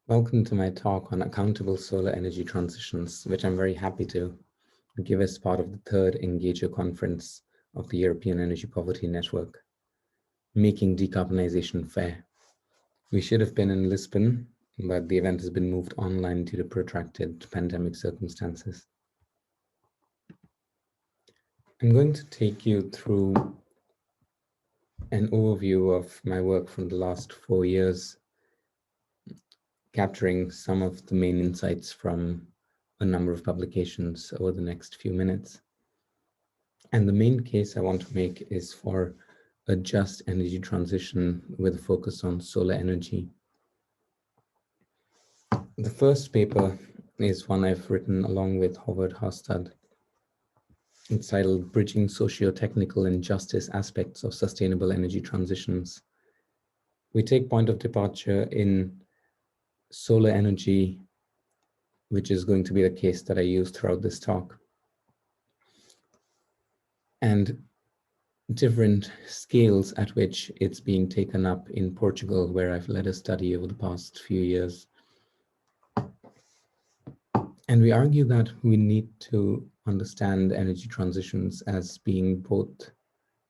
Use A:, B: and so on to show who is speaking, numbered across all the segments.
A: Welcome to my talk on accountable solar energy transitions, which I'm very happy to give as part of the third Engager conference of the European Energy Poverty Network, Making Decarbonization Fair. We should have been in Lisbon, but the event has been moved online due to protracted pandemic circumstances. I'm going to take you through an overview of my work from the last 4 years, capturing some of the main insights from a number of publications over the next few minutes. And the main case I want to make is for a just energy transition with a focus on solar energy. The first paper is one I've written along with Howard Hastad. It's titled Bridging Socio-Technical and Justice Aspects of Sustainable Energy Transitions. We take point of departure in solar energy, which is going to be the case that I use throughout this talk, and different scales at which it's being taken up in Portugal, where I've led a study over the past few years. And we argue that we need to understand energy transitions as being both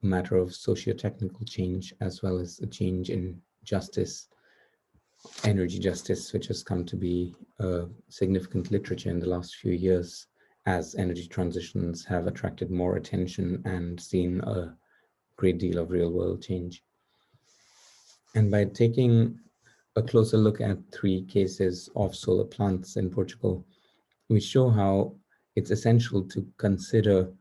A: a matter of socio-technical change as well as a change in justice, energy justice, which has come to be a significant literature in the last few years as energy transitions have attracted more attention and seen a great deal of real world change. And by taking a closer look at 3 cases of solar plants in Portugal, we show how it's essential to consider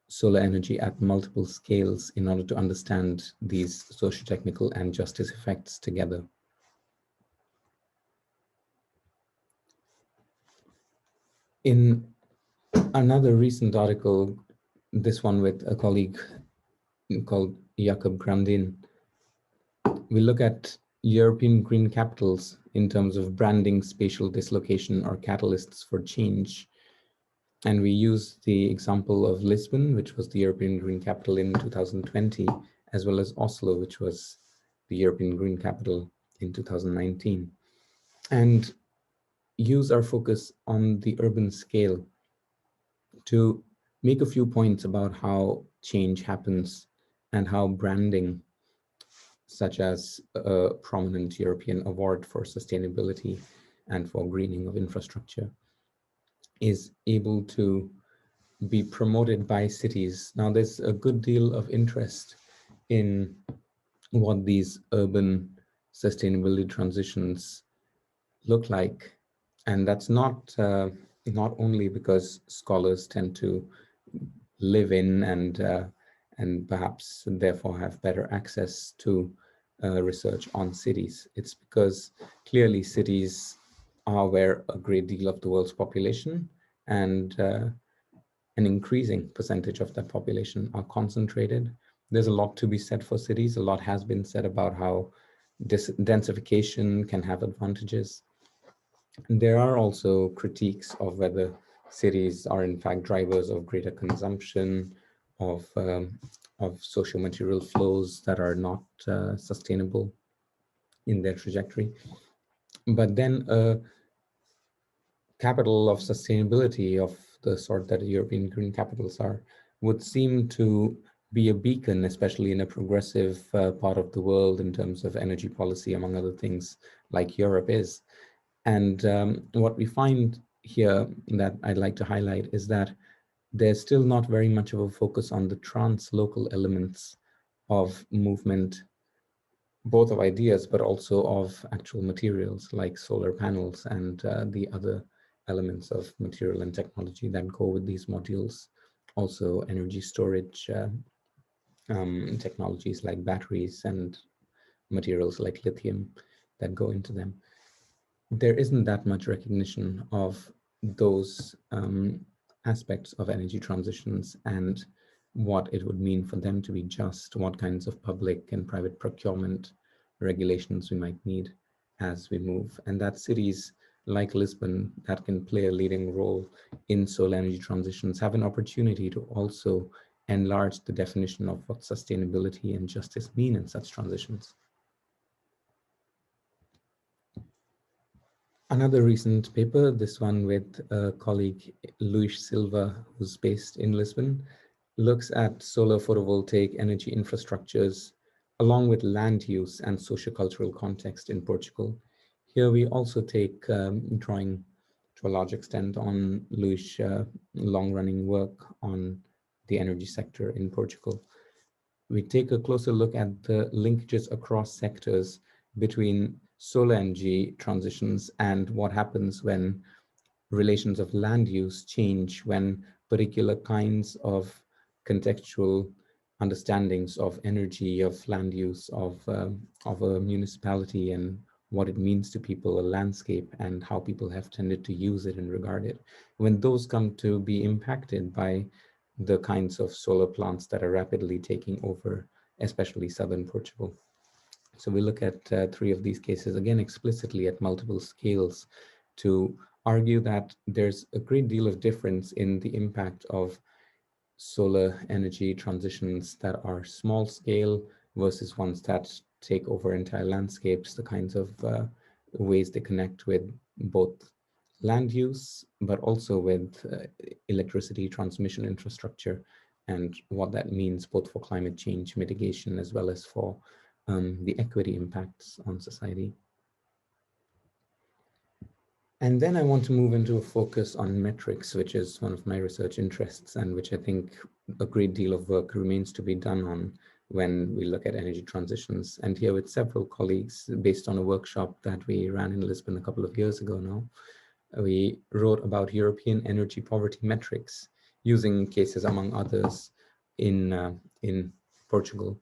A: solar energy at multiple scales in order to understand these socio-technical and justice effects together. In another recent article, this one with a colleague called Jakob Grandin, we look at European green capitals in terms of branding, spatial dislocation, or catalysts for change. And we use the example of Lisbon, which was the European Green Capital in 2020, as well as Oslo, which was the European Green Capital in 2019. And use our focus on the urban scale to make a few points about how change happens and how branding, such as a prominent European award for sustainability and for greening of infrastructure, is able to be promoted by cities. Now, there's a good deal of interest in what these urban sustainability transitions look like. And that's not only because scholars tend to live in and perhaps therefore have better access to research on cities. It's because clearly cities are where a great deal of the world's population and an increasing percentage of that population are concentrated. There's a lot to be said for cities. A lot has been said about how densification can have advantages. And there are also critiques of whether cities are in fact drivers of greater consumption, of social material flows that are not sustainable in their trajectory. But then a capital of sustainability of the sort that European green capitals are would seem to be a beacon, especially in a progressive part of the world in terms of energy policy, among other things, like Europe is. And what we find here that I'd like to highlight is that there's still not very much of a focus on the trans-local elements of movement, both of ideas, but also of actual materials like solar panels and the other elements of material and technology that go with these modules. Also energy storage technologies like batteries and materials like lithium that go into them. There isn't that much recognition of those aspects of energy transitions and what it would mean for them to be just, what kinds of public and private procurement regulations we might need as we move. And that cities like Lisbon that can play a leading role in solar energy transitions have an opportunity to also enlarge the definition of what sustainability and justice mean in such transitions. Another recent paper, this one with a colleague, Luis Silva, who's based in Lisbon, looks at solar photovoltaic energy infrastructures along with land use and sociocultural context in Portugal. Here we also take drawing to a large extent on Luis' long-running work on the energy sector in Portugal. We take a closer look at the linkages across sectors between solar energy transitions and what happens when relations of land use change, when particular kinds of contextual understandings of energy, of land use, of a municipality and what it means to people, a landscape, and how people have tended to use it and regard it. When those come to be impacted by the kinds of solar plants that are rapidly taking over, especially southern Portugal. So we look at three of these cases, again, explicitly at multiple scales to argue that there's a great deal of difference in the impact of solar energy transitions that are small scale versus ones that take over entire landscapes, the kinds of ways they connect with both land use, but also with electricity transmission infrastructure and what that means both for climate change mitigation as well as for the equity impacts on society. And then I want to move into a focus on metrics, which is one of my research interests and which I think a great deal of work remains to be done on when we look at energy transitions. And here with several colleagues, based on a workshop that we ran in Lisbon a couple of years ago now, we wrote about European energy poverty metrics using cases among others in Portugal,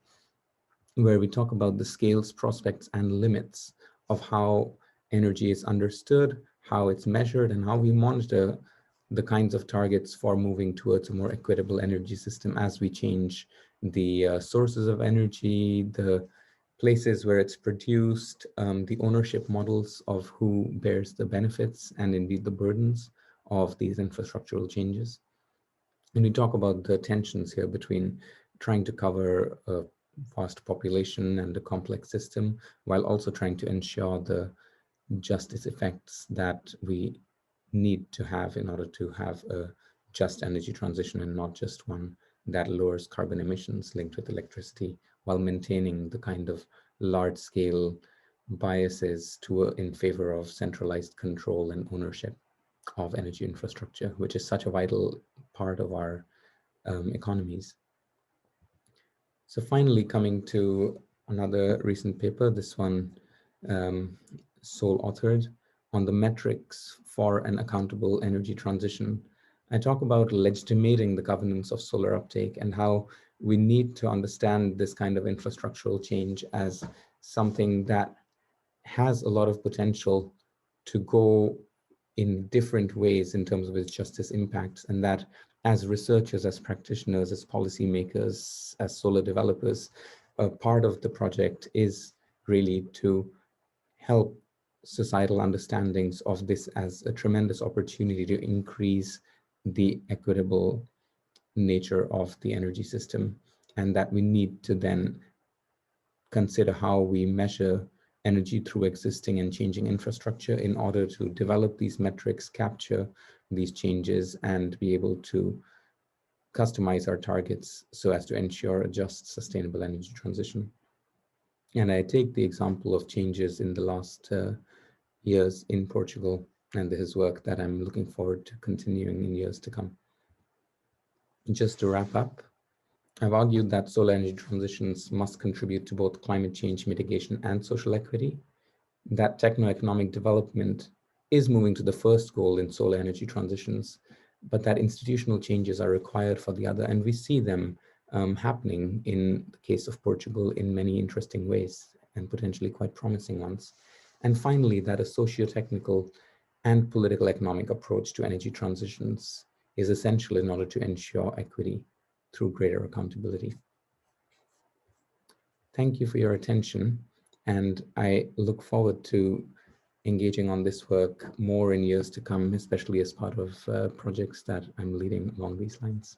A: where we talk about the scales, prospects, and limits of how energy is understood, how it's measured, and how we monitor the kinds of targets for moving towards a more equitable energy system as we change the sources of energy, the places where it's produced, the ownership models of who bears the benefits and indeed the burdens of these infrastructural changes. And we talk about the tensions here between trying to cover a vast population and a complex system while also trying to ensure the justice effects that we need to have in order to have a just energy transition and not just one that lowers carbon emissions linked with electricity while maintaining the kind of large scale biases in favor of centralized control and ownership of energy infrastructure, which is such a vital part of our economies. So finally, coming to another recent paper, this one sole authored on the metrics for an accountable energy transition. I talk about legitimating the governance of solar uptake and how we need to understand this kind of infrastructural change as something that has a lot of potential to go in different ways in terms of its justice impacts, and that as researchers, as practitioners, as policymakers, as solar developers, a part of the project is really to help societal understandings of this as a tremendous opportunity to increase the equitable nature of the energy system, and that we need to then consider how we measure energy through existing and changing infrastructure in order to develop these metrics, capture these changes, and be able to customize our targets so as to ensure a just, sustainable energy transition. And I take the example of changes in the last years in Portugal, and this is work that I'm looking forward to continuing in years to come. Just to wrap up, I've argued that solar energy transitions must contribute to both climate change mitigation and social equity, that techno-economic development is moving to the first goal in solar energy transitions, but that institutional changes are required for the other. And we see them happening in the case of Portugal in many interesting ways and potentially quite promising ones. And finally, that a socio-technical and political economic approach to energy transitions is essential in order to ensure equity through greater accountability. Thank you for your attention, and I look forward to engaging on this work more in years to come, especially as part of projects that I'm leading along these lines.